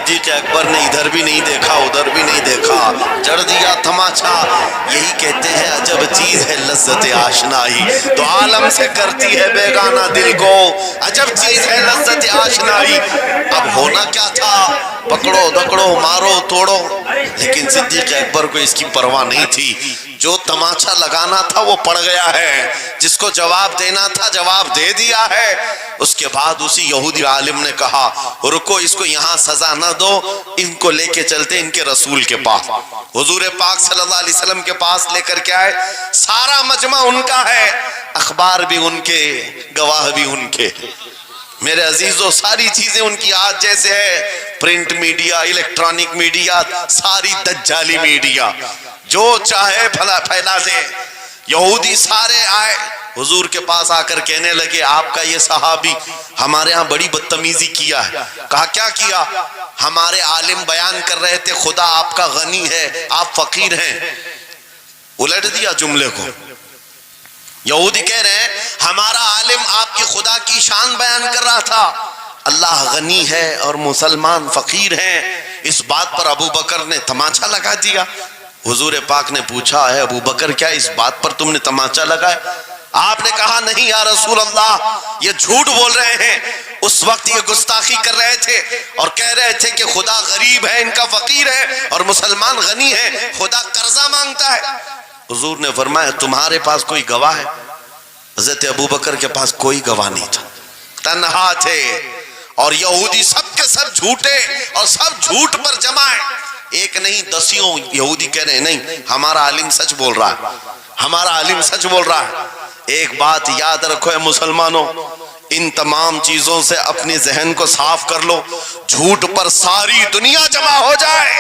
صدیق اکبر نے ادھر بھی نہیں دیکھا ادھر بھی نہیں دیکھا، جڑ دیا تماچا۔ یہی کہتے ہیں عجب چیز ہے لذت آشنائی، تو عالم سے کرتی ہے بیگانہ دل کو، عجب چیز ہے لذت آشنائی۔ اب ہونا کیا تھا، پکڑو دکڑو مارو توڑو، لیکن صدیق اکبر کو اس کی پرواہ نہیں تھی۔ جو تماچا لگانا تھا وہ پڑ گیا ہے، جس کو جواب دینا تھا جواب دے دیا ہے۔ اس کے بعد اسی یہودی عالم نے کہا رکو، اس کو یہاں سزا نہ دو، ان کو لے کے چلتے ان کے رسول کے پاس۔ حضور پاک صلی اللہ علیہ وسلم کے پاس لے کر کے آئے، سارا مجمع ان کا ہے، اخبار بھی ان کے، گواہ بھی ان کے۔ میرے عزیزو ساری چیزیں ان کی آج جیسے ہے، پرنٹ میڈیا، الیکٹرانک میڈیا، ساری دجالی میڈیا، جو چاہے پھیلا دے۔ یہودی سارے آئے حضور کے پاس آ کر کہنے لگے آپ کا یہ صحابی ہمارے ہاں بڑی بدتمیزی کیا ہے۔ کہا کیا کیا؟ ہمارے عالم بیان کر رہے تھے خدا آپ کا غنی ہے آپ فقیر ہیں۔ الٹ دیا جملے کو۔ یہودی کہہ رہے ہیں ہمارا عالم آپ کی خدا کی شان بیان کر رہا تھا، اللہ غنی ہے اور مسلمان فقیر ہیں۔ اس بات پر ابو بکر نے تماچا لگا دیا۔ حضور پاک نے پوچھا ہے ابو بکر کیا اس بات پر تم نے تماچا لگایا؟ آپ نے کہا نہیں یا رسول اللہ، یہ جھوٹ بول رہے ہیں، اس وقت یہ گستاخی کر رہے تھے اور کہہ رہے تھے کہ خدا غریب ہے ان کا فقیر ہے اور مسلمان غنی ہے، خدا قرضہ مانگتا ہے۔ حضور نے فرمایا تمہارے پاس کوئی گواہ ہے؟ حضرت ابو بکر کے پاس کوئی گواہ نہیں تھا، تنہا تھے، اور یہودی سب کے سب جھوٹے اور سب جھوٹ پر جمع ہے، ایک نہیں دسیوں یہودی کہہ رہے ہیں نہیں ہمارا عالم سچ بول رہا ہے، ہمارا عالم سچ بول رہا ہے۔ ایک بات یاد رکھو اے مسلمانوں، ان تمام چیزوں سے اپنی ذہن کو صاف کر لو، جھوٹ پر ساری دنیا جمع ہو جائے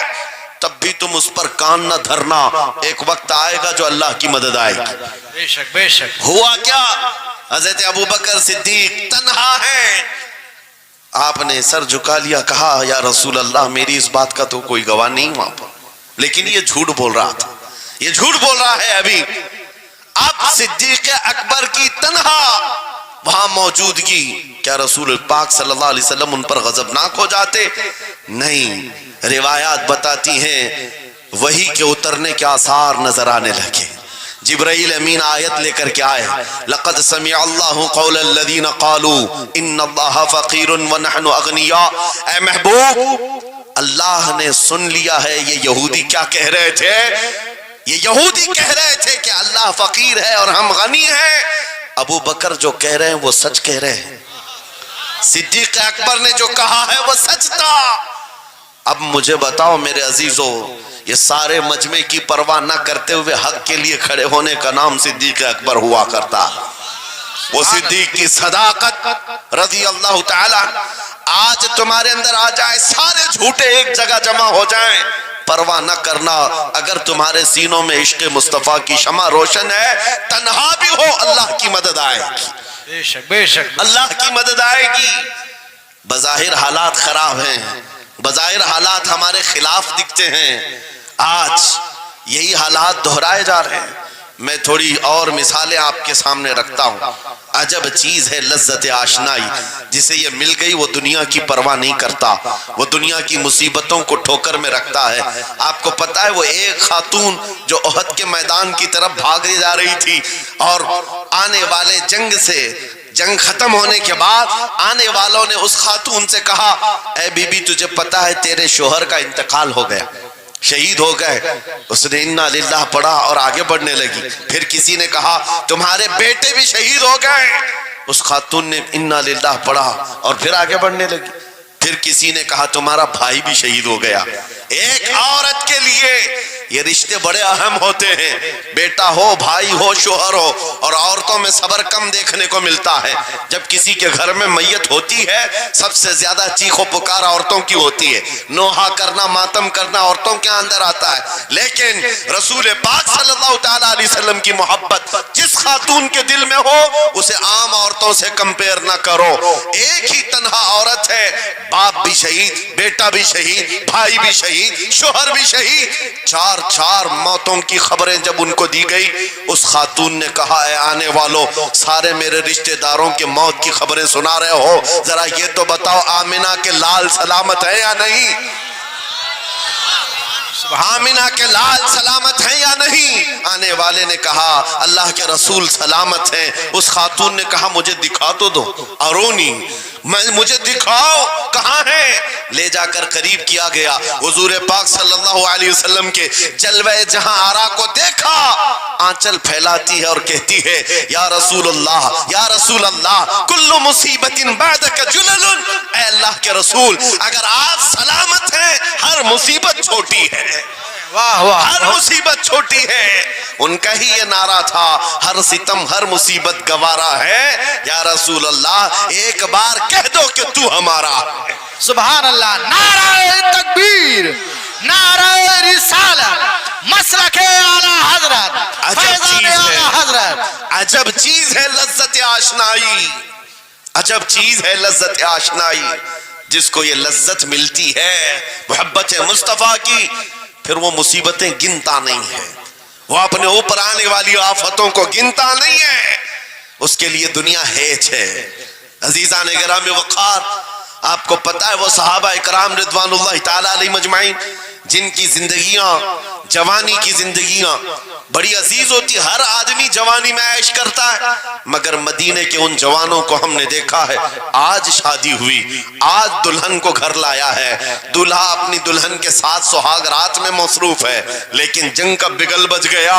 تب بھی تم اس پر کان نہ دھرنا، ایک وقت آئے گا جو اللہ کی مدد آئے گی۔ بے شک بے شک۔ ہوا کیا؟ حضرت ابو بکر صدیق تنہا ہے، آپ نے سر جھکا لیا، کہا یا رسول اللہ میری اس بات کا تو کوئی گواہ نہیں وہاں پر، لیکن یہ جھوٹ بول رہا تھا، یہ جھوٹ بول رہا ہے ابھی۔ اب صدیق اکبر کی تنہا وہاں موجودگی، کیا رسول پاک صلی اللہ علیہ وسلم ان پر غضبناک ہو جاتے؟ نہیں، روایات بتاتی ہیں وحی کے اترنے کے آثار نظر آنے لگے، جبرائیل امین آیت لے کر کے آئے، لقد سمع اللہ قول الذین قالوا ان اللہ فقیر ونحن اغنیاء۔ اے محبوب اللہ نے سن لیا ہے یہ یہودی کیا کہہ رہے تھے، یہ یہودی کہہ رہے تھے کہ اللہ فقیر ہے اور ہم غنی ہیں، ابو بکر جو کہہ رہے ہیں وہ سچ کہہ رہے ہیں، صدیق اکبر نے جو کہا ہے وہ سچ تھا۔ اب مجھے بتاؤ میرے عزیزو، یہ سارے مجمع کی پرواہ نہ کرتے ہوئے حق کے لیے کھڑے ہونے کا نام صدیق اکبر ہوا کرتا، وہ صدیق کی صداقت رضی اللہ تعالی۔ آج تمہارے اندر آ جائے سارے جھوٹے ایک جگہ جمع ہو جائیں، پرواہ نہ کرنا، اگر تمہارے سینوں میں عشق مصطفیٰ کی شمع روشن ہے، تنہا بھی ہو اللہ کی مدد آئے گی، بے شک بے شک، اللہ کی مدد آئے گی۔ بظاہر حالات خراب ہیں، بظاہر حالات ہمارے خلاف دکھتے ہیں، آج یہی حالات دہرائے جا رہے ہیں۔ میں تھوڑی اور مثالیں آپ کے سامنے رکھتا ہوں۔ عجب چیز ہے لذت آشنائی، جسے یہ مل گئی وہ دنیا کی پرواہ نہیں کرتا، وہ دنیا کی مصیبتوں کو ٹھوکر میں رکھتا ہے۔ آپ کو پتا ہے وہ ایک خاتون جو احد کے میدان کی طرف بھاگ جا رہی تھی، اور آنے والے جنگ سے، جنگ ختم ہونے کے بعد آنے والوں نے اس خاتون سے کہا اے بی بی تجھے پتا ہے تیرے شوہر کا انتقال ہو گیا، شہید ہو گئے۔ اس نے انا للہ پڑھا اور آگے بڑھنے لگی۔ پھر کسی نے کہا تمہارے بیٹے بھی شہید ہو گئے، اس خاتون نے انا للہ پڑھا اور پھر آگے بڑھنے لگی۔ پھر کسی نے کہا تمہارا بھائی بھی شہید ہو گیا۔ ایک عورت کے لیے یہ رشتے بڑے اہم ہوتے ہیں، بیٹا ہو، بھائی ہو، شوہر ہو، اور عورتوں میں صبر کم دیکھنے کو ملتا ہے۔ جب کسی کے گھر میں میت ہوتی ہے سب سے زیادہ چیخ و پکار عورتوں کی ہوتی ہے، نوحہ کرنا، ماتم کرنا عورتوں کے اندر آتا ہے، لیکن رسول پاک صلی اللہ تعالیٰ علیہ وسلم کی محبت جس خاتون کے دل میں ہو اسے عام عورتوں سے کمپیر نہ کرو۔ ایک ہی تنہا عورت ہے، باپ بھی شہید، بیٹا بھی شہید، بھائی بھی شہید، شوہر بھی شہید، 4 چار موتوں کی خبریں جب ان کو دی گئی، اس خاتون نے کہا اے آنے والوں، سارے میرے رشتہ داروں کے موت کی خبریں سنا رہے ہو، ذرا یہ تو بتاؤ آمنہ کے لال سلامت ہے یا نہیں؟ آمنہ کے لال سلامت ہیں یا نہیں؟ آنے والے نے کہا اللہ کے رسول سلامت ہیں۔ اس خاتون نے کہا مجھے دکھا تو دو، ارونی، مجھے دکھاؤ کہاں ہے؟ لے جا کر قریب کیا گیا، حضور پاک صلی اللہ علیہ وسلم کے جلوہ جہاں آرا کو دیکھا، آنچل پھیلاتی ہے اور کہتی ہے یا رسول اللہ، یا رسول اللہ، کل مصیبت بعدک جلل، اے اللہ کے رسول اگر آپ سلامت ہیں ہر مصیبت چھوٹی ہے، واہ واہ، ہر مصیبت چھوٹی ہے۔ ان کا ہی یہ نعرہ تھا ہر ستم ہر مصیبت گوارا ہے، یا رسول اللہ ایک بار کہہ دو کہ تو ہمارا ہے۔ سبحان اللہ، نعرہ تکبیر، نعرہ رسالت، مسلک اعلی حضرت، فیضان اعلی حضرت۔ عجب چیز ہے لذت آشنائی، عجب چیز ہے لذت آشنائی، جس کو یہ لذت ملتی ہے محبت مصطفیٰ کی، پھر وہ مصیبتیں گنتا نہیں ہے، وہ اپنے اوپر آنے والی آفتوں کو گنتا نہیں ہے، اس کے لیے دنیا ہیچ ہے۔ عزیزان گرامی وقار، آپ کو پتا ہے وہ صحابہ اکرام رضوان اللہ تعالی علیہ مجمعین جن کی زندگیاں، جوانی کی زندگیاں بڑی عزیز ہوتی، ہر آدمی جوانی میں عیش کرتا ہے، مگر مدینے کے ان جوانوں کو ہم نے دیکھا ہے آج شادی ہوئی، آج دلہن کو گھر لایا ہے، دلہا اپنی دلہن کے ساتھ سہاگ رات میں مصروف ہے، لیکن جنگ کا بگل بج گیا،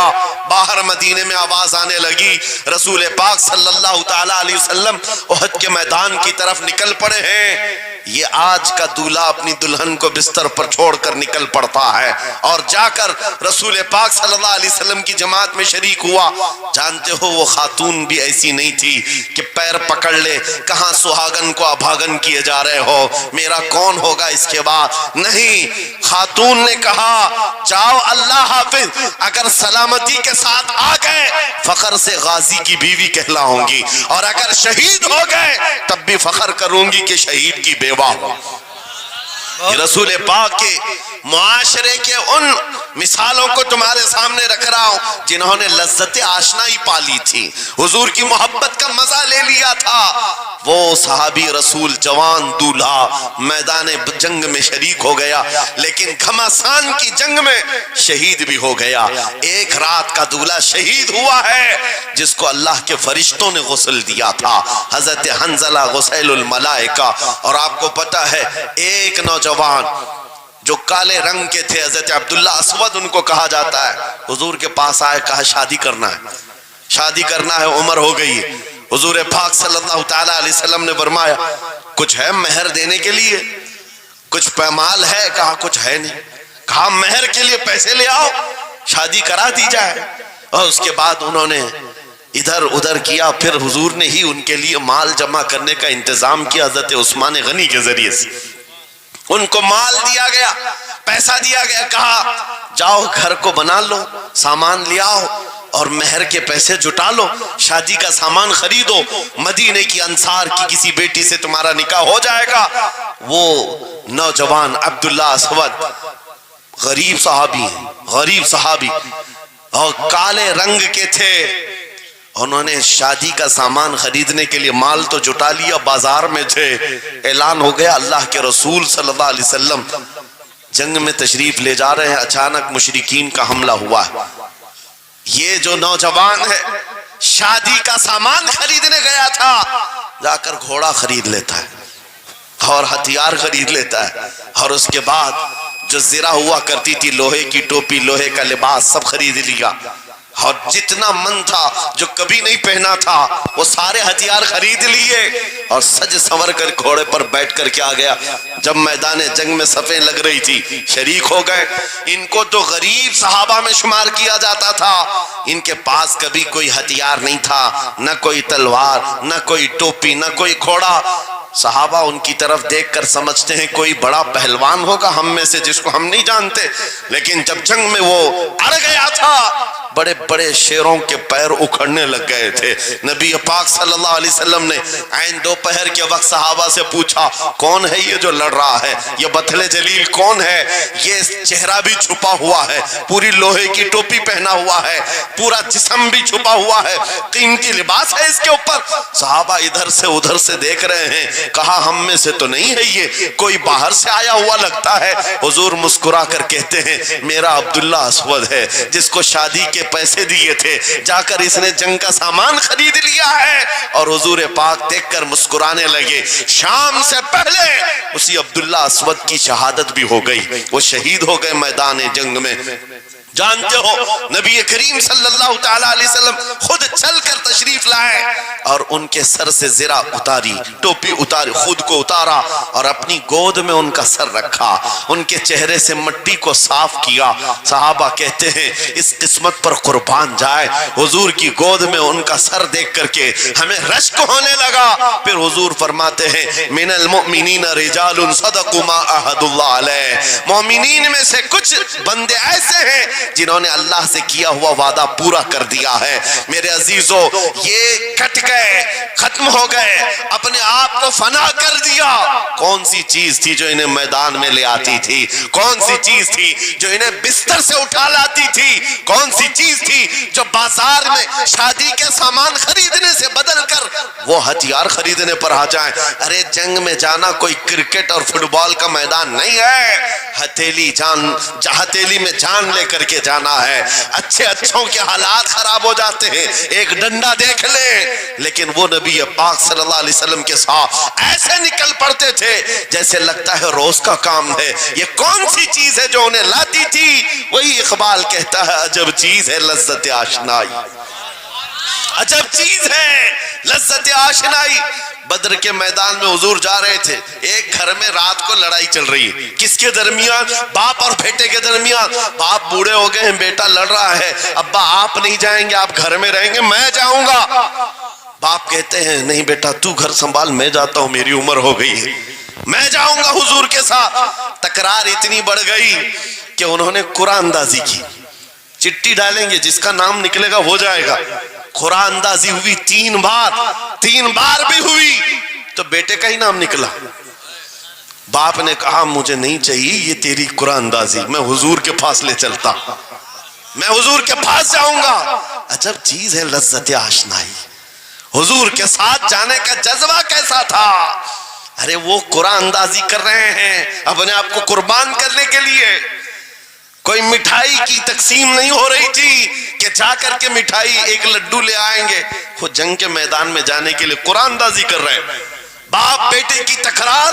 باہر مدینے میں آواز آنے لگی، رسول پاک صلی اللہ تعالی علیہ وسلم احد کے میدان کی طرف نکل پڑے ہیں۔ یہ آج کا دولہا اپنی دلہن کو بستر پر چھوڑ کر نکل پڑتا ہے اور جا کر رسول پاک صلی اللہ علیہ وسلم کی جماعت میں شریک ہوا۔ جانتے ہو وہ خاتون بھی ایسی نہیں تھی کہ پیر پکڑ لے، کہاں سہاگن کو ابھاگن کیے جا رہے ہو، میرا کون ہوگا اس کے بعد؟ نہیں، خاتون نے کہا جاؤ اللہ حافظ، اگر سلامتی کے ساتھ آ گئے فخر سے غازی کی بیوی کہلاؤں گی، اور اگر شہید ہو گئے تب بھی فخر کروں گی کہ شہید کی بیوہ ہو۔ رسول پاک کے معاشرے کے ان مثالوں کو تمہارے سامنے رکھ رہا ہوں جنہوں نے لذت آشنائی پالی تھی، حضور کی محبت کا مزہ لے لیا تھا۔ وہ صحابی رسول جوان دولہا میدان جنگ میں شریک ہو گیا، لیکن گھمسان کی جنگ میں شہید بھی ہو گیا۔ ایک رات کا دولہا شہید ہوا ہے جس کو اللہ کے فرشتوں نے غسل دیا تھا، حضرت حنظلہ غسیل الملائکہ۔ اور آپ کو پتا ہے ایک نوجوان جو کالے رنگ کے تھے، حضرت عبداللہ اسود ان کو کہا جاتا ہے، حضور کے پاس آئے، کہا شادی کرنا ہے، شادی کرنا ہے، عمر ہو گئی ہے۔ حضور پاک صلی اللہ تعالی علیہ وسلم نے فرمایا کچھ ہے مہر دینے کے لیے؟ کچھ پیمال ہے؟ کہا کچھ ہے نہیں۔ کہا مہر کے لیے پیسے لے آؤ، شادی کرا دی جائے۔ اور اس کے بعد انہوں نے ادھر ادھر کیا، پھر حضور نے ہی ان کے لیے مال جمع کرنے کا انتظام کیا حضرت عثمان غنی کے ذریعے سے۔ ان کو مال دیا گیا، پیسہ دیا گیا، کہا جاؤ گھر کو بنا لو، سامان لے آؤ اور مہر کے پیسے جٹا لو، شادی کا سامان خریدو، مدینے کی انصار کی کسی بیٹی سے تمہارا نکاح ہو جائے گا۔ وہ نوجوان عبداللہ اسود غریب صحابی ہیں، غریب صحابی اور کالے رنگ کے تھے، انہوں نے شادی کا سامان خریدنے کے لیے مال تو جٹا لیا، بازار میں تھے، اعلان ہو گیا اللہ کے رسول صلی اللہ علیہ وسلم جنگ میں تشریف لے جا رہے ہیں، اچانک مشرکین کا حملہ ہوا ہے۔ یہ جو نوجوان ہے شادی کا سامان خریدنے گیا تھا، جا کر گھوڑا خرید لیتا ہے اور ہتھیار خرید لیتا ہے، اور اس کے بعد جو زرہ ہوا کرتی تھی، لوہے کی ٹوپی، لوہے کا لباس سب خرید لیا، اور جتنا من تھا جو کبھی نہیں پہنا تھا وہ سارے ہتھیار خرید لیے، اور سج سنور کر گھوڑے پر بیٹھ کر کے آ گیا۔ جب میدان جنگ میں صفیں لگ رہی تھی شریک ہو گئے۔ ان کو تو غریب صحابہ میں شمار کیا جاتا تھا، ان کے پاس کبھی کوئی ہتھیار نہیں تھا، نہ کوئی تلوار، نہ کوئی ٹوپی، نہ کوئی گھوڑا۔ صحابہ ان کی طرف دیکھ کر سمجھتے ہیں کوئی بڑا پہلوان ہوگا ہم میں سے جس کو ہم نہیں جانتے، لیکن جب جنگ میں وہ اڑ گیا تھا بڑے بڑے شیروں کے پیر اکھڑنے لگ گئے تھے۔ نبی پاک صلی اللہ علیہ وسلم نے عین دوپہر کے وقت صحابہ سے پوچھا کون ہے یہ جو لڑ رہا ہے، یہ بطل جلیل کون ہے؟ یہ چہرہ بھی چھپا ہوا ہے، پوری لوہے کی ٹوپی پہنا ہوا ہے، پورا جسم بھی چھپا ہوا ہے، قیمتی لباس ہے اس کے اوپر۔ صحابہ ادھر سے ادھر سے دیکھ رہے ہیں، کہا ہم میں سے تو نہیں ہے، یہ کوئی باہر سے آیا ہوا لگتا ہے۔ حضور مسکرا کر کہتے ہیں میرا عبداللہ اسود ہے، جس کو شادی کے پیسے دیے تھے، جا کر اس نے جنگ کا سامان خرید لیا ہے۔ اور حضور پاک دیکھ کر مسکرانے لگے۔ شام سے پہلے اسی عبداللہ اسود کی شہادت بھی ہو گئی، وہ شہید ہو گئے میدان جنگ میں۔ جانتے ہو نبی کریم صلی اللہ تعالی علیہ وسلم خود چل کر تشریف لائے اور ان کے سر سے زرہ اتاری، ٹوپی اتاری، خود کو اتارا اور اپنی گود میں ان کا سر رکھا، ان کے چہرے سے مٹی کو صاف کیا۔ صحابہ کہتے ہیں اس قسمت پر قربان جائے، حضور کی گود میں ان کا سر دیکھ کر کے ہمیں رشک ہونے لگا۔ پھر حضور فرماتے ہیں من المؤمنین رجال صدقوا ما عاہدوا اللہ علیہ، مومنین میں سے کچھ بندے ایسے ہیں جنہوں نے اللہ سے کیا ہوا وعدہ پورا کر دیا ہے۔ میرے عزیزو یہ کٹ گئے، ختم ہو گئے، اپنے آپ کو فنا کر دیا۔ کون سی چیز تھی جو انہیں میدان میں لے آتی تھی؟ کون سی چیز تھی جو انہیں بستر سے اٹھا لاتی تھی؟ کون سی چیز تھی جو بازار میں شادی کے سامان خریدنے سے بدل کر وہ ہتھیار خریدنے پر آ جائیں؟ ارے جنگ میں جانا کوئی کرکٹ اور فٹ بال کا میدان نہیں ہے، ہتھیلی میں جان لے کر کے جانا ہے۔ اچھے اچھوں کے حالات خراب ہو جاتے ہیں، ایک ڈنڈا دیکھ لے، لیکن وہ نبی پاک صلی اللہ علیہ وسلم کے ساتھ ایسے نکل پڑتے تھے جیسے لگتا ہے روز کا کام ہے۔ یہ کون سی چیز ہے جو انہیں لاتی تھی؟ وہی اقبال کہتا ہے عجب چیز ہے لذت آشنائی، عجب چیز ہے لذت آشنائی۔ بدر کے میدان میں حضور جا رہے تھے، ایک گھر میں رات کو لڑائی چل رہی ہے، کس کے درمیان؟ باپ اور بیٹے کے درمیان۔ باپ بوڑھے ہو گئے ہیں، بیٹا لڑ رہا ہے، ابا آپ نہیں جائیں گے، آپ گھر میں رہیں گے، میں جاؤں گا۔ باپ کہتے ہیں نہیں بیٹا تو گھر سنبھال، میں جاتا ہوں، میری عمر ہو گئی ہے، میں جاؤں گا حضور کے ساتھ۔ تکرار اتنی بڑھ گئی کہ انہوں نے قرآن اندازی کی، چٹی ڈالیں گے جس کا نام نکلے گا ہو جائے گا۔ قرآن اندازی ہوئی تین بار بھی ہوئی تو بیٹے کا ہی نام نکلا۔ باپ نے کہا مجھے نہیں چاہیے یہ تیری قرآن اندازی، میں حضور کے پاس لے چلتا، میں حضور کے پاس جاؤں گا۔ عجب چیز ہے لذت آشنائی، حضور کے ساتھ جانے کا جذبہ کیسا تھا؟ ارے وہ قرآن اندازی کر رہے ہیں اپنے آپ کو قربان کرنے کے لیے، کوئی مٹھائی کی تقسیم نہیں ہو رہی تھی کہ جا کر کے مٹھائی ایک لڈو لے آئیں گے، وہ جنگ کے میدان میں جانے کے لیے قرآن اندازی کر رہے ہیں۔ باپ بیٹے کی تکرار،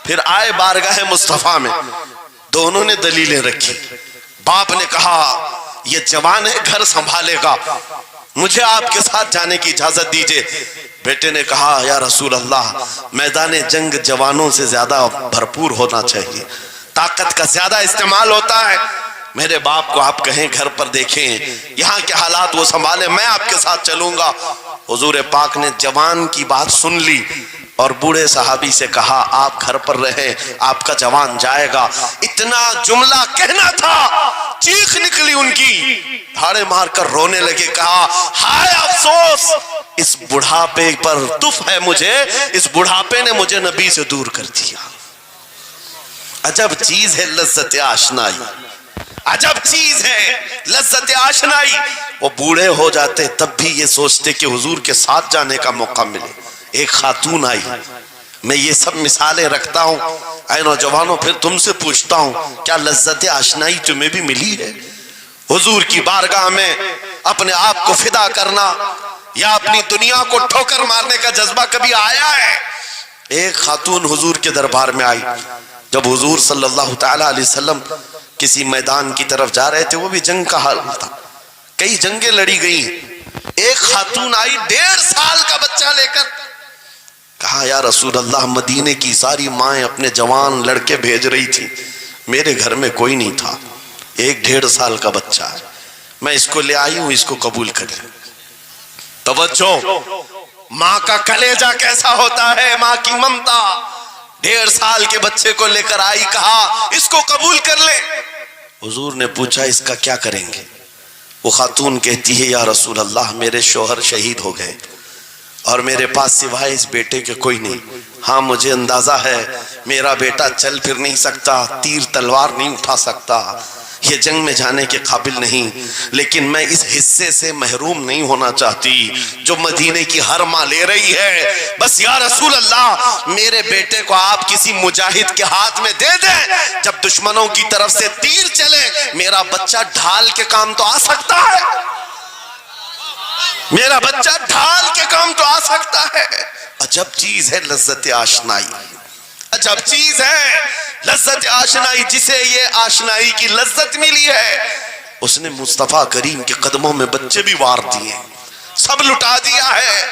پھر آئے بارگاہ مصطفیٰ میں، دونوں نے دلیلیں رکھی۔ باپ نے کہا یہ جوان ہے گھر سنبھالے گا، مجھے آپ کے ساتھ جانے کی اجازت دیجئے۔ بیٹے نے کہا یا رسول اللہ میدان جنگ جوانوں سے زیادہ بھرپور ہونا چاہیے، طاقت کا زیادہ استعمال ہوتا ہے، میرے باپ کو آپ کہیں گھر پر دیکھیں، یہاں کے حالات وہ سنبھالیں، میں آپ کے ساتھ چلوں گا۔ حضور پاک نے جوان کی بات سن لی اور بوڑھے صحابی سے کہا آپ گھر پر رہیں، آپ کا جوان جائے گا۔ اتنا جملہ کہنا تھا، چیخ نکلی ان کی، پھاڑے مار کر رونے لگے، کہا ہائے افسوس، اس بڑھاپے پر تف ہے مجھے، اس بڑھاپے نے مجھے نبی سے دور کر دیا۔ عجب چیز ہے لذت آشنائی، عجب چیز ہے لذت آشنائی۔ وہ بوڑھے ہو جاتے تب بھی یہ سوچتے کہ حضور کے ساتھ جانے کا موقع ملے۔ ایک خاتون آئی، میں یہ سب مثالیں رکھتا ہوں، اے نوجوانوں پھر تم سے پوچھتا ہوں کیا لذت آشنائی تمہیں بھی ملی ہے؟ حضور کی بارگاہ میں اپنے آپ کو فدا کرنا یا اپنی دنیا کو ٹھوکر مارنے کا جذبہ کبھی آیا ہے؟ ایک خاتون حضور کے دربار میں آئی، جب حضور صلی اللہ تعالی علیہ وسلم کسی میدان کی طرف جا رہے تھے، وہ بھی جنگ کا حال تھا، کئی جنگیں لڑی گئی ہیں۔ ایک خاتون آئی 1.5 سال کا بچہ لے کر، کہا یا رسول اللہ مدینے کی ساری مائیں اپنے جوان لڑکے بھیج رہی تھی، میرے گھر میں کوئی نہیں تھا، ایک 1.5 سال کا بچہ ہے، میں اس کو لے آئی ہوں، اس کو قبول کر لیں۔ توجہ، ماں کا کلیجہ کیسا ہوتا ہے، ماں کی ممتا. 1.5 سال کے بچے کو لے کر آئی، کہا اس کو قبول کر لے. حضور نے پوچھا اس کا کیا کریں گے؟ وہ خاتون کہتی ہے یا رسول اللہ میرے شوہر شہید ہو گئے اور میرے پاس سوائے اس بیٹے کے کوئی نہیں. ہاں مجھے اندازہ ہے میرا بیٹا چل پھر نہیں سکتا، تیر تلوار نہیں اٹھا سکتا، یہ جنگ میں جانے کے قابل نہیں، لیکن میں اس حصے سے محروم نہیں ہونا چاہتی جو مدینے کی ہر ماں لے رہی ہے. بس یا رسول اللہ میرے بیٹے کو آپ کسی مجاہد کے ہاتھ میں دے دیں، جب دشمنوں کی طرف سے تیر چلے میرا بچہ ڈھال کے کام تو آ سکتا ہے، میرا بچہ ڈھال کے کام تو آ سکتا ہے. عجب چیز ہے لذت آشنائی، عجب چیز ہے لذت آشنائی. جسے یہ آشنائی کی لذت ملی ہے اس نے مصطفیٰ کریم کے قدموں میں بچے بھی وار دیے، سب لٹا دیا ہے.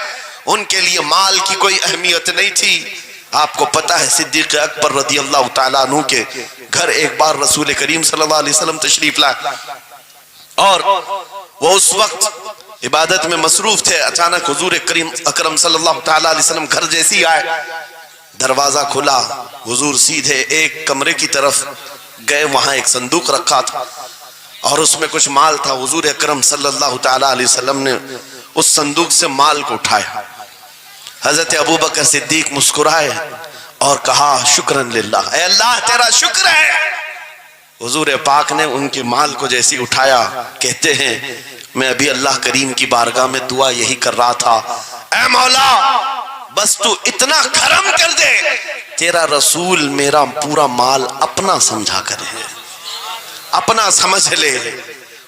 ان کے لیے مال کی کوئی اہمیت نہیں تھی. آپ کو پتا ہے صدیق اکبر رضی اللہ تعالیٰ عنہ کے گھر ایک بار رسول کریم صلی اللہ علیہ وسلم تشریف لائے اور وہ اس وقت عبادت میں مصروف تھے. اچانک حضور کریم اکرم صلی اللہ تعالیٰ علیہ وسلم گھر جیسی آئے، دروازہ کھلا، حضور سیدھے ایک کمرے کی طرف گئے، وہاں ایک صندوق رکھا تھا اور اس میں کچھ مال تھا. حضور اکرم صلی اللہ تعالیٰ علیہ وسلم نے اس صندوق سے مال کو اٹھایا. حضرت ابوبکر صدیق مسکرائے اور کہا شکرن للہ، اے اللہ تیرا شکر ہے. حضور پاک نے ان کے مال کو جیسی اٹھایا، کہتے ہیں میں ابھی اللہ کریم کی بارگاہ میں دعا یہی کر رہا تھا، اے مولا بس تو اتنا کرم کر دے تیرا رسول میرا پورا مال اپنا سمجھا کرے، اپنا سمجھ لے.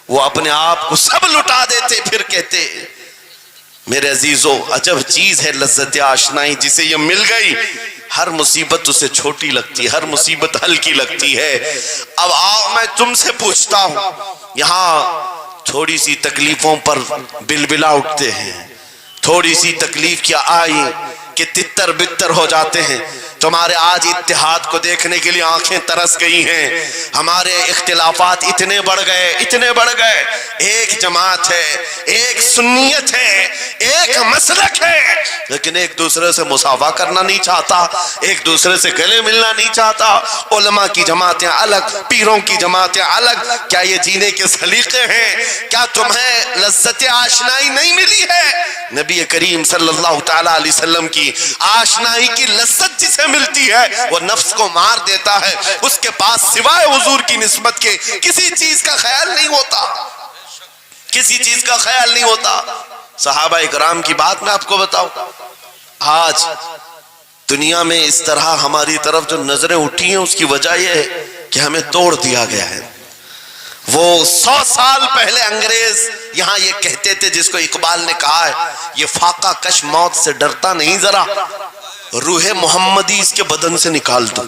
وہ اپنے آپ کو سب لٹا دیتے، پھر کہتے میرے عزیزو عجب چیز ہے لذت آشنائی. جسے یہ مل گئی ہر مصیبت اسے چھوٹی لگتی، ہر مصیبت ہلکی لگتی ہے. اب آؤ میں تم سے پوچھتا ہوں، یہاں تھوڑی سی تکلیفوں پر بلبلا اٹھتے ہیں، تھوڑی سی تکلیف کیا آئی کہ تتر بتر ہو جاتے ہیں. تمہارے آج اتحاد کو دیکھنے کے لیے آنکھیں ترس گئی ہیں. ہمارے اختلافات اتنے بڑھ گئے، اتنے بڑھ گئے. ایک جماعت ہے، ایک سنیت ہے، ایک مسلک ہے، لیکن ایک دوسرے سے مساوا کرنا نہیں چاہتا، ایک دوسرے سے گلے ملنا نہیں چاہتا. علماء کی جماعتیں الگ، پیروں کی جماعتیں الگ. کیا یہ جینے کے سلیقے ہیں؟ کیا تمہیں لذت آشنائی نہیں ملی ہے؟ نبی کریم صلی اللہ تعالیٰ علیہ وسلم کی آشنائی کی لذت جسے ملتی ہے وہ نفس کو مار دیتا ہے. اس کے پاس سوائے حضور کی نسبت کے کسی چیز کا خیال نہیں ہوتا، کسی چیز کا خیال نہیں ہوتا. صحابہ اکرام کی بات میں آپ کو بتاؤں، آج دنیا میں اس طرح ہماری طرف جو نظریں اٹھی ہیں اس کی وجہ یہ ہے کہ ہمیں توڑ دیا گیا ہے. وہ 100 سال پہلے انگریز یہاں یہ کہتے تھے جس کو اقبال نے کہا ہے یہ فاقہ کش موت سے ڈرتا نہیں، ذرا روح محمدی اس کے بدن سے نکال دو.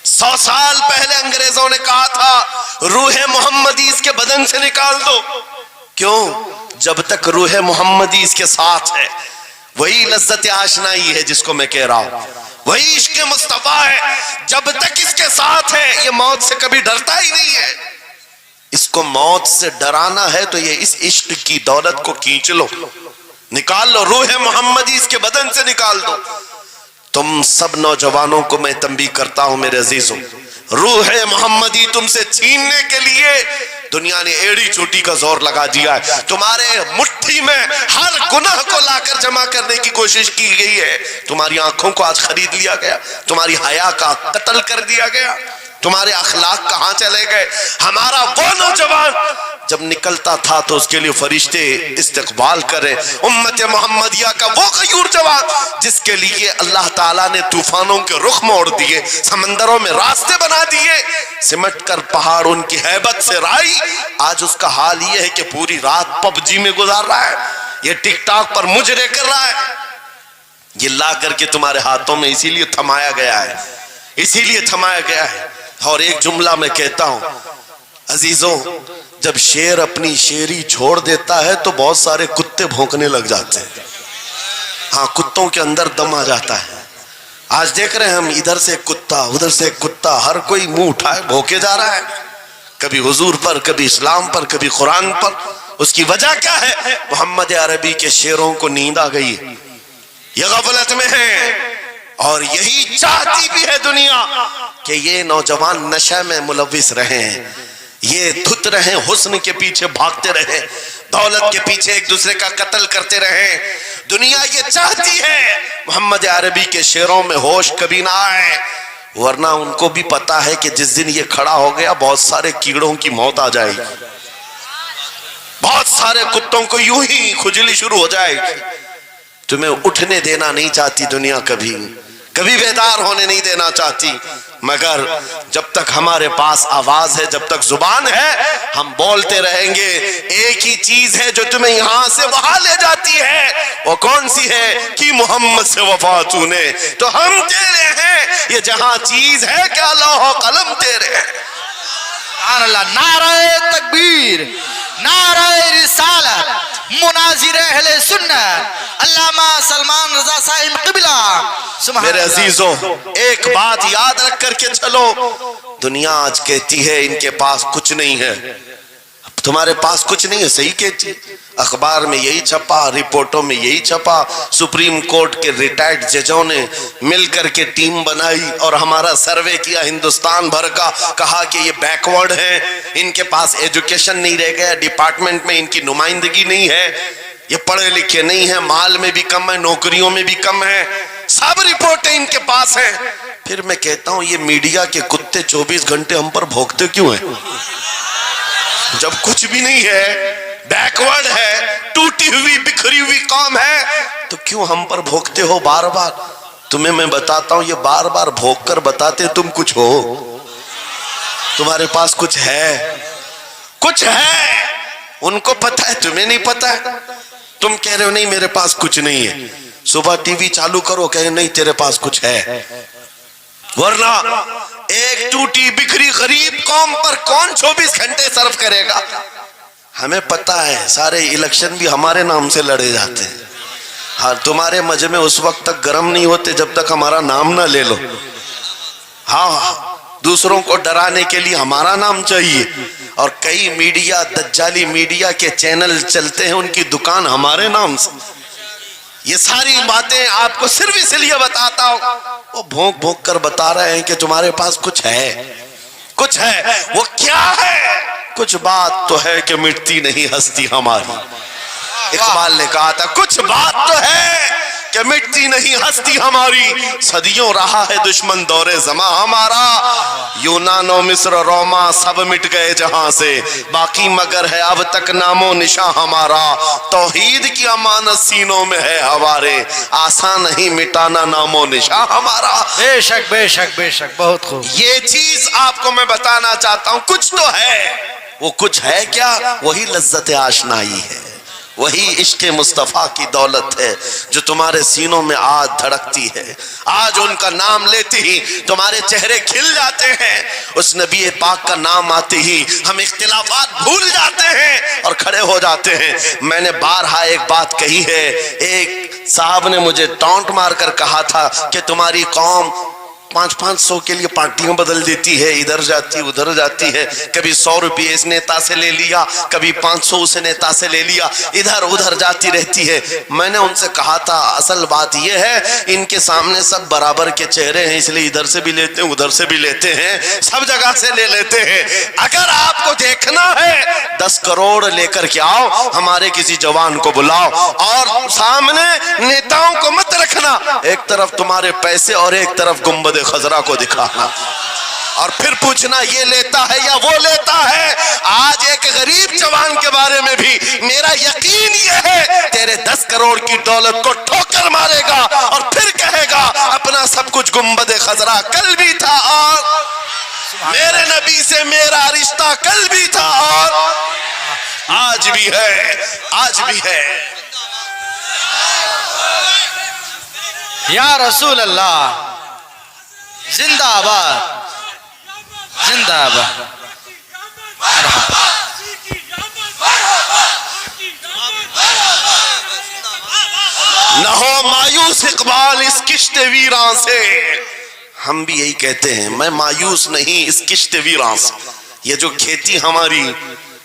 100 سال پہلے انگریزوں نے کہا تھا روح محمدی اس کے بدن سے نکال دو. کیوں؟ جب تک روح محمدی اس کے ساتھ ہے وہی لذت آشنائی ہے جس کو میں کہہ رہا ہوں، وہی عشق مصطفیٰ ہے. جب تک اس کے ساتھ ہے یہ موت سے کبھی ڈرتا ہی نہیں ہے. اس کو موت سے ڈرانا ہے تو یہ اس عشق کی دولت کو کھینچ لو، نکال لو، روح محمدی اس کے بدن سے نکال دو. تم سب نوجوانوں کو میں تنبیہ کرتا ہوں میرے عزیزوں، روح محمدی تم سے چھیننے کے لیے دنیا نے ایڑی چوٹی کا زور لگا دیا ہے. تمہارے مٹھی میں ہر گناہ کو لا کر جمع کرنے کی کوشش کی گئی ہے. تمہاری آنکھوں کو آج خرید لیا گیا، تمہاری حیا کا قتل کر دیا گیا، تمہارے اخلاق کہاں چلے گئے. ہمارا وہ نوجوان جب نکلتا تھا تو اس کے لیے فرشتے استقبال کرے. امت محمدیہ کا وہ غیور جوان جس کے لیے اللہ تعالیٰ نے طوفانوں کے رخ موڑ دیے، سمندروں میں راستے بنا دیے، سمٹ کر پہاڑ ان کی ہیبت سے رائی. آج اس کا حال یہ ہے کہ پوری رات پب جی میں گزار رہا ہے، یہ ٹک ٹاک پر مجرے کر رہا ہے. یہ لا کر کے تمہارے ہاتھوں میں اسی لیے تھمایا گیا ہے، اسی لیے تھمایا گیا ہے. اور ایک جملہ میں کہتا ہوں عزیزوں، جب شیر اپنی شیری چھوڑ دیتا ہے تو بہت سارے کتے بھونکنے لگ جاتے ہیں. ہاں، کتوں کے اندر دم آ جاتا ہے. آج دیکھ رہے ہیں ہم، ادھر سے کتا ادھر سے کتا، ہر کوئی منہ اٹھائے بھونکے جا رہا ہے، کبھی حضور پر، کبھی اسلام پر، کبھی قرآن پر. اس کی وجہ کیا ہے؟ محمد عربی کے شعروں کو نیند آ گئی ہے، یہ غفلت میں ہے، اور یہی چاہتی بھی ہے دنیا کہ یہ نوجوان نشے میں ملوث رہیں، یہ دھت رہیں، حسن کے پیچھے بھاگتے رہیں، دولت کے پیچھے ایک دوسرے کا قتل کرتے رہیں۔ دنیا یہ چاہتی ہے محمد عربی کے شعروں میں ہوش کبھی نہ آئے، ورنہ ان کو بھی پتا ہے کہ جس دن یہ کھڑا ہو گیا بہت سارے کیڑوں کی موت آ جائے گی، بہت سارے کتوں کو یوں ہی کھجلی شروع ہو جائے گی۔ تمہیں اٹھنے دینا نہیں چاہتی دنیا، کبھی بیدار ہونے نہیں دینا چاہتی، مگر جب تک ہمارے پاس آواز ہے، جب تک زبان ہے، ہم بولتے رہیں گے۔ ایک ہی چیز ہے جو تمہیں یہاں سے وہاں لے جاتی ہے، وہ کون سی ہے؟ کہ محمد سے وفا تو نے، تو ہم تیرے ہیں، یہ جہاں چیز ہے کیا لوح و قلم تیرے ہیں۔ سبحان اللہ، نعرہ تکبیر، نعرہ رسالت، مناظر اہل سنت، علامہ سلمان رضا صاحب قبلہ۔ میرے عزیزوں، ایک بات یاد رکھ کر کے چلو، دنیا آج کہتی ہے ان کے پاس کچھ نہیں ہے، تمہارے پاس کچھ نہیں ہے، صحیح کہتی، اخبار میں یہی چھپا، رپورٹوں میں یہی چھپا، سپریم کورٹ کے ریٹائرڈ ججوں نے مل کر کے ٹیم بنائی اور ہمارا سروے کیا ہندوستان بھر کا، کہا کہ یہ بیکورڈ ہیں، ان کے پاس ایجوکیشن نہیں رہ گیا، ڈپارٹمنٹ میں ان کی نمائندگی نہیں ہے، یہ پڑھے لکھے نہیں ہیں، مال میں بھی کم ہے، نوکریوں میں بھی کم ہے، سب رپورٹیں ان کے پاس ہیں۔ پھر میں کہتا ہوں یہ میڈیا کے کتے 24 گھنٹے ہم پر بھونکتے کیوں ہیں؟ جب کچھ بھی نہیں ہے، بیکورڈ ہے، ٹوٹی ہوئی بکھری ہوئی قوم ہے، تو کیوں ہم پر بھونکتے ہو بار بار؟ تمہیں میں بتاتا ہوں، یہ بار بار بھونک کر بتاتے تم کچھ ہو، تمہارے پاس کچھ ہے، کچھ ہے، ان کو پتہ ہے، تمہیں نہیں پتہ ہے۔ تم کہہ رہے ہو نہیں میرے پاس کچھ نہیں ہے، صبح ٹی وی چالو کرو کہے نہیں تیرے پاس کچھ ہے، ورنہ ایک ٹوٹی بکھری غریب قوم پر کون 24 گھنٹے صرف کرے گا؟ ہمیں پتہ ہے سارے الیکشن بھی ہمارے نام سے لڑے جاتے ہیں، ہاں تمہارے مجمع اس وقت تک گرم نہیں ہوتے جب تک ہمارا نام نہ لے لو، ہاں دوسروں کو ڈرانے کے لیے ہمارا نام چاہیے، اور کئی میڈیا دجالی میڈیا کے چینل چلتے ہیں ان کی دکان ہمارے نام سے۔ یہ ساری باتیں آپ کو صرف اس لیے بتاتا ہوں، وہ بھونک بھونک کر بتا رہے ہیں کہ تمہارے پاس کچھ ہے، کچھ ہے، وہ کیا ہے؟ کچھ بات تو ہے کہ مٹتی نہیں ہستی ہماری۔ اقبال نے کہا تھا کچھ بات تو ہے کہ مٹتی نہیں ہستی ہماری، صدیوں رہا ہے دشمن دور زماں ہمارا، یونان و مصر روما سب مٹ گئے جہاں سے، باقی مگر ہے اب تک نام و نشاں ہمارا، توحید کی امانت سینوں میں ہے ہمارے، آسان نہیں مٹانا نام و نشاں ہمارا۔ بے شک بے شک بے شک، بہت خوب۔ یہ چیز آپ کو میں بتانا چاہتا ہوں، کچھ تو ہے، وہ کچھ ہے کیا؟ وہی لذت آشنائی ہے، وہی عشق مصطفیٰ کی دولت ہے جو تمہارے سینوں میں آج دھڑکتی ہے، آج ان کا نام لیتے ہی تمہارے چہرے کھل جاتے ہیں، اس نبی پاک کا نام آتے ہی ہم اختلافات بھول جاتے ہیں اور کھڑے ہو جاتے ہیں۔ میں نے بارہا ایک بات کہی ہے، ایک صاحب نے مجھے ٹونٹ مار کر کہا تھا کہ تمہاری قوم 500 کے لیے پارٹیاں بدل دیتی ہے، ادھر جاتی ادھر جاتی ہے، کبھی 100 روپے اس نیتا سے لے لیا، کبھی 500 اس نیتا سے لے لیا، ادھر ادھر جاتی رہتی ہے۔ میں نے ان سے کہا تھا اصل بات یہ ہے ان کے سامنے سب برابر کے چہرے ہیں، اس لیے ادھر سے بھی لیتے ہیں ادھر سے بھی لیتے ہیں، سب جگہ سے لے لیتے ہیں۔ اگر آپ کو دیکھنا ہے 10 کروڑ لے کر کے آؤ، ہمارے کسی جوان کو بلاؤ، اور سامنے نیتاؤں کو مت رکھنا، ایک طرف تمہارے پیسے اور ایک طرف گنبد خضرا کو دکھانا، اور پھر پوچھنا یہ لیتا ہے یا وہ لیتا ہے۔ آج ایک غریب جوان کے بارے میں بھی میرا یقین یہ ہے تیرے 10 کروڑ کی دولت کو ٹھوکر مارے گا اور پھر کہے گا اپنا سب کچھ گنبد خضرا کل بھی تھا، اور میرے نبی سے میرا رشتہ کل بھی تھا اور آج بھی ہے، آج بھی ہے۔ یا رسول اللہ، زندہ آباد، زندہ آباد۔ نہ ہو مایوس اقبال اس کشت ویراں سے، ہم بھی یہی کہتے ہیں، میں مایوس نہیں اس کشت ویراں سے۔ یہ جو کھیتی ہماری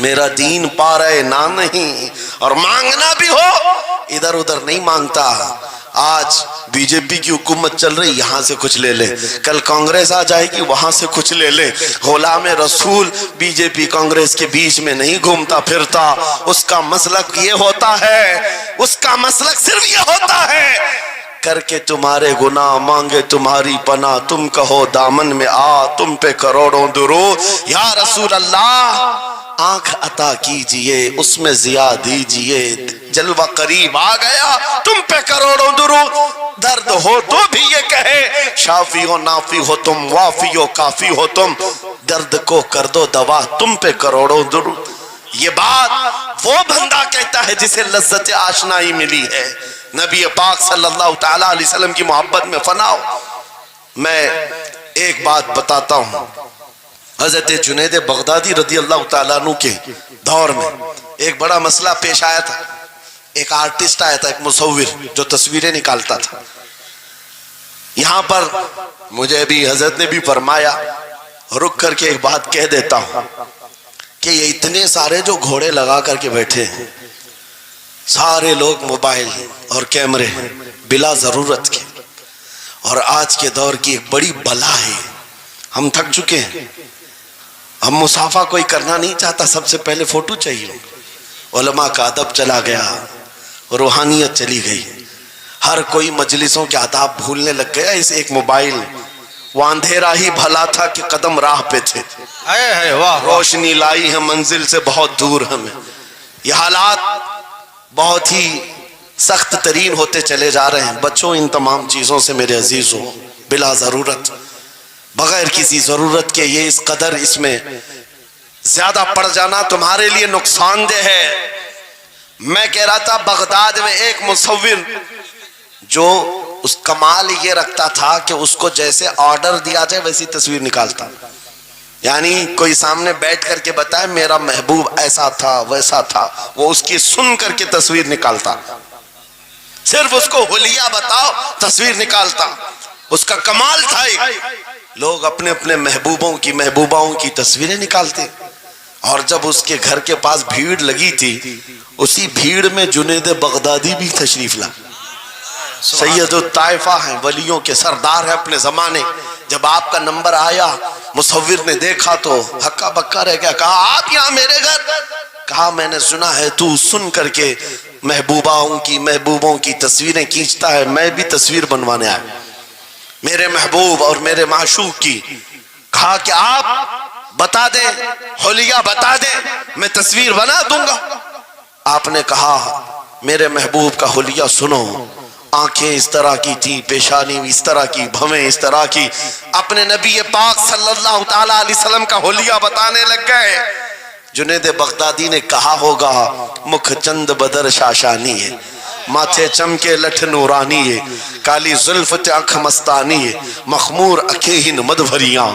میرا دین پا رہے نہ نہیں، اور مانگنا بھی ہو ادھر ادھر نہیں مانگتا۔ آج بی جے پی کی حکومت چل رہی، یہاں سے کچھ لے لے، کل کانگریس آ جائے گی وہاں سے کچھ لے لے۔ غلام رسول بی جے پی کانگریس کے بیچ میں نہیں گھومتا پھرتا، اس کا مسلک یہ ہوتا ہے، اس کا مسلک صرف یہ ہوتا ہے، کر کے تمہارے گناہ مانگے تمہاری پناہ، تم کہو دامن میں آ تم پہ کروڑوں درود، یا رسول اللہ آنکھ عطا کیجئے اس میں ضیا دیجئے، جلوہ قریب آ گیا تم پہ کروڑوں درود، درد ہو تو بھی یہ کہے شافی ہو نافی ہو تم، وافی ہو کافی ہو تم، درد کو کر دو دوا تم پہ کروڑوں درود۔ یہ بات وہ بندہ کہتا ہے جسے لذت آشنائی ملی ہے، نبی پاک صلی اللہ تعالیٰ علیہ وسلم کی محبت میں فنا ہو۔ میں ایک بات بتاتا ہوں، حضرت جنید بغدادی رضی اللہ تعالیٰ عنہ کے دور میں ایک بڑا مسئلہ پیش آیا تھا۔ ایک آرٹسٹ آیا تھا، ایک مصور جو تصویریں نکالتا تھا۔ یہاں پر مجھے بھی حضرت نے بھی فرمایا، رک کر کے ایک بات کہہ دیتا ہوں کہ یہ اتنے سارے جو گھوڑے لگا کر کے بیٹھے ہیں، سارے لوگ موبائل اور کیمرے بلا ضرورت کے، اور آج کے دور کی ایک بڑی بلا ہے، ہم تھک چکے ہیں، ہم مصافحہ کوئی کرنا نہیں چاہتا، سب سے پہلے فوٹو چاہیے۔ علماء کا ادب چلا گیا، روحانیت چلی گئی، ہر کوئی مجلسوں کے آداب بھولنے لگ گیا اس ایک موبائل۔ وہ اندھیرا ہی بھلا تھا کہ قدم راہ پہ تھے، روشنی لائی ہے منزل سے بہت دور ہمیں۔ یہ حالات بہت ہی سخت ترین ہوتے چلے جا رہے ہیں۔ بچوں ان تمام چیزوں سے میرے عزیزوں، بلا ضرورت، بغیر کسی ضرورت کے یہ اس قدر اس میں زیادہ پڑ جانا تمہارے لیے نقصان دہ ہے۔ میں کہہ رہا تھا بغداد میں ایک مصور جو اس کمال یہ رکھتا تھا کہ اس کو جیسے آرڈر دیا جائے ویسی تصویر نکالتا، یعنی کوئی سامنے بیٹھ کر کے بتائے میرا محبوب ایسا تھا ویسا تھا، وہ اس کی سن کر کے تصویر نکالتا، صرف اس کو حلیہ بتاؤ تصویر نکالتا، اس کا کمال تھا۔ ایک لوگ اپنے اپنے محبوبوں کی محبوباؤں کی تصویریں نکالتے، اور جب اس کے گھر کے پاس بھیڑ لگی تھی، اسی بھیڑ میں جنید بغدادی بھی تشریف لا، سید الطائفہ ہیں، ولیوں کے سردار ہیں اپنے زمانے۔ جب آپ کا نمبر آیا مصور نے دیکھا تو ہکا بکا رہ گیا، کہا آپ یہاں میرے گھر؟ کہا میں نے سنا ہے تو سن کر کے محبوبوں کی تصویریں کھینچتا ہے، میں بھی تصویر بنوانے آیا میرے محبوب اور میرے معشوق کی۔ کہا کہ آپ بتا دیں، حلیہ بتا دیں، میں تصویر بنا دوں گا۔ آپ نے کہا میرے محبوب کا حلیہ سنو، آنکھیں اس طرح کی تھی، پیشانی اس طرح کی، بھویں اس طرح کی۔ اپنے نبی پاک صلی اللہ تعالیٰ علیہ وسلم کا حلیہ بتانے لگ گئے۔ جنید بغدادی نے کہا ہوگا مکھ چند بدر شاشانی ہے، ماتھے چمکے لٹھ نورانی ہے، کالی زلف آنکھ مستانی ہے، مخمور اکھیں مد بھریاں۔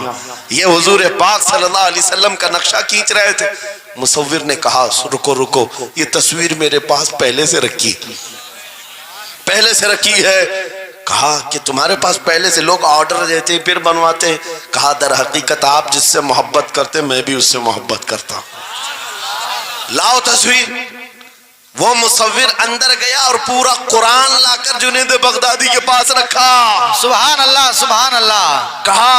یہ حضور پاک صلی اللہ علیہ وسلم کا نقشہ کھینچ رہے تھے۔ مصور نے کہا رکو، یہ تصویر میرے پاس پہلے سے رکھی ہے۔ کہا کہ تمہارے پاس پہلے سے لوگ آرڈر دیتے پھر بنواتے؟ کہا در حقیقت آپ جس سے محبت کرتے میں بھی اس سے محبت کرتا ہوں، لاؤ تصویر۔ وہ مصور اندر گیا اور پورا قرآن لا کر جنید بغدادی کے پاس رکھا۔ سبحان اللہ سبحان اللہ۔ کہا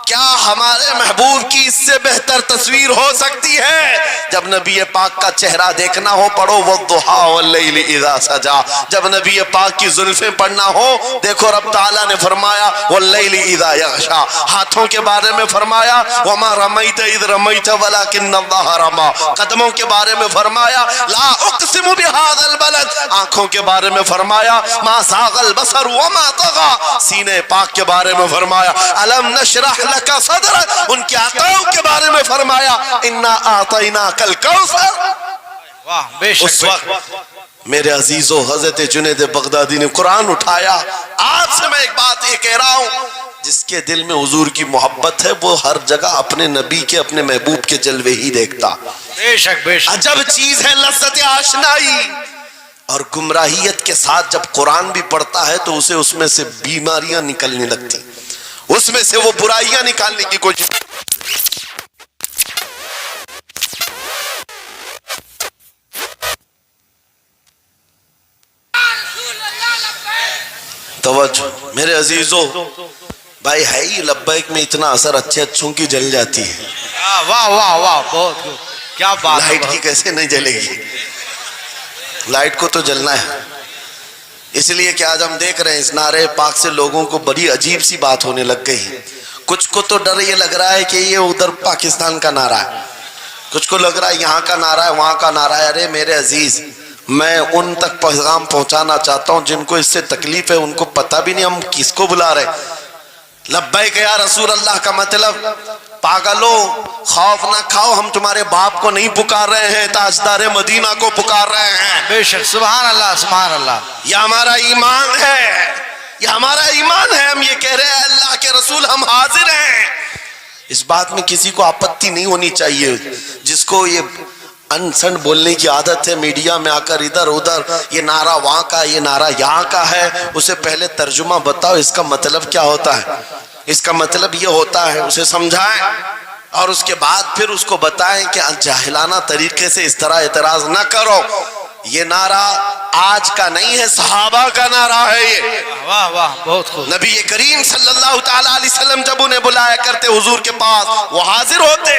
کیا ہمارے محبوب کی اس سے بہتر تصویر ہو سکتی ہے؟ جب نبی پاک کا چہرہ دیکھنا ہو پڑھو والضحیٰ واللیل اذا سجا، جب نبی پاک کی زلفیں پڑھنا ہو دیکھو رب تعالیٰ نے فرمایا واللیل اذا یغشا، ہاتھوں کے بارے میں فرمایا وما رمیت اذ رمیت ولکن اللہ رما، قدموں کے بارے میں فرمایا لا اقسم بہذا البلد، آنکھوں کے بارے میں فرمایا ما زاغ البصر وما طغى، سینے پاک کے بارے میں فرمایا الم نشرح لک صدرک، ان کے عطاؤں کے بارے میں فرمایا انا اعطیناک الکوثر۔ واہ بے شک۔ اس وقت میرے عزیزو حضرت جنید بغدادی نے قرآن اٹھایا۔ آپ سے میں ایک بات یہ کہہ رہا ہوں، جس کے دل میں حضور کی محبت ہے وہ ہر جگہ اپنے نبی کے اپنے محبوب کے جلوے ہی دیکھتا۔ بے شک بے شک۔ عجب چیز ہے لذت آشنائی۔ اور گمراہیت کے ساتھ جب قرآن بھی پڑھتا ہے تو اسے اس میں سے بیماریاں نکلنے لگتی، اس میں سے وہ برائیاں نکالنے کی کوشش توجہ میرے عزیزو، بھائی ہے ہی لبیک میں اتنا اثر اچھے اچھوں کی جل جاتی ہے، واہ واہ واہ، بہت خوب، کیا بات ہے، لائٹ کی کیسے نہیں جلے گی؟ لائٹ کو تو جلنا ہے۔ اس لیے کہ آج ہم دیکھ رہے ہیں اس نعرے پاک سے لوگوں کو بڑی عجیب سی بات ہونے لگ گئی۔ کچھ کو تو ڈر یہ لگ رہا ہے کہ یہ ادھر پاکستان کا نعرہ ہے، کچھ کو لگ رہا ہے یہاں کا نعرہ ہے وہاں کا نعرہ ہے۔ ارے میرے عزیز، میں ان تک پیغام پہنچانا چاہتا ہوں جن کو اس سے تکلیف ہے، ان کو پتہ بھی نہیں ہم کس کو بلا رہے۔ لبیک یا رسول اللہ کا مطلب پاگلو خوف نہ کھاؤ، ہم تمہارے باپ کو نہیں پکار رہے ہیں، تاجدار مدینہ کو پکار رہے ہیں۔ بے شک، سبحان اللہ سبحان اللہ، یہ ہمارا ایمان ہے، یہ ہمارا ایمان ہے، ہم یہ کہہ رہے ہیں اللہ کے رسول ہم حاضر ہیں۔ اس بات میں کسی کو آپتی نہیں ہونی چاہیے۔ جس کو یہ انسن بولنے کی عادت ہے میڈیا میں آ کر ادھر ادھر، یہ نعرہ وہاں کا یہ نعرہ یہاں کا ہے، اسے پہلے ترجمہ بتاؤ اس کا مطلب کیا ہوتا ہے۔ اس کا مطلب یہ ہوتا ہے، اسے سمجھائیں اور اس کے بعد پھر اس کو بتائیں کہ جاہلانہ طریقے سے اس طرح اعتراض نہ کرو۔ یہ نعرہ آج کا نہیں ہے، صحابہ کا نعرہ ہے یہ۔ واہ واہ، بہت خوب، نبی کریم صلی اللہ تعالیٰ علیہ وسلم جب انہیں بلایا کرتے حضور کے پاس، وہ حاضر ہوتے۔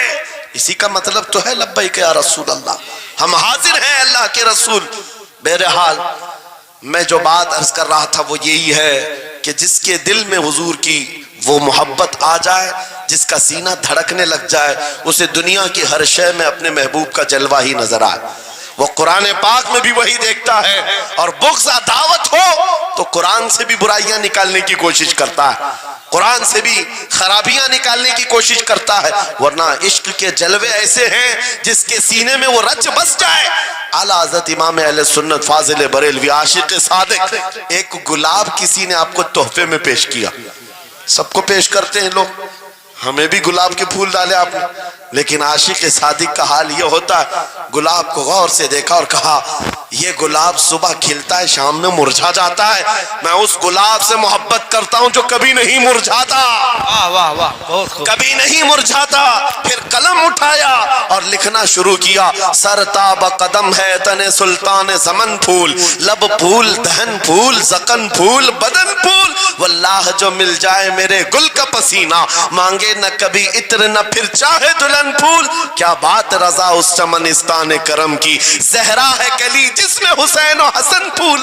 اسی کا مطلب تو ہے لبیک یا رسول اللہ، ہم حاضر ہیں اللہ کے رسول۔ بہرحال میں جو بات عرض کر رہا تھا وہ یہی ہے کہ جس کے دل میں حضور کی وہ محبت آ جائے، جس کا سینہ دھڑکنے لگ جائے، اسے دنیا کی ہر شے میں اپنے محبوب کا جلوہ ہی نظر آئے۔ وہ قرآن پاک میں بھی وہی دیکھتا ہے، اور بغض دعوت ہو تو قرآن سے بھی برائیاں نکالنے کی کوشش کرتا ہے، قرآن سے بھی خرابیاں نکالنے کی کوشش کرتا ہے۔ ورنہ عشق کے جلوے ایسے ہیں جس کے سینے میں وہ رچ بس جائے۔ اعلیٰ حضرت امام اہل سنت فاضل بریلوی عاشق صادق، ایک گلاب کسی نے آپ کو تحفے میں پیش کیا، سب کو پیش کرتے ہیں لوگ، ہمیں بھی گلاب کے پھول ڈالے آپ نے، لیکن عاشق صادق کا حال یہ ہوتا ہے، گلاب کو غور سے دیکھا اور کہا یہ گلاب صبح کھلتا ہے شام میں مرجھا جاتا ہے، میں اس گلاب سے محبت کرتا ہوں جو کبھی نہیں مرجھاتا، واہ واہ واہ، بہت خوب، کبھی نہیں مرجھاتا۔ پھر قلم اٹھایا اور لکھنا شروع کیا، سر تاب قدم ہے تن سلطان زمن پھول، لب پھول دہن پھول زقن پھول بدن پھول، واللہ جو مل جائے میرے گل کا پسینہ، مانگے نہ کبھی عطر نہ پھر چاہے دلہن پھول۔ کیا بات رضا اس چمنستان کرم کی، زہرا ہے کلی جس میں حسین و حسن پھول۔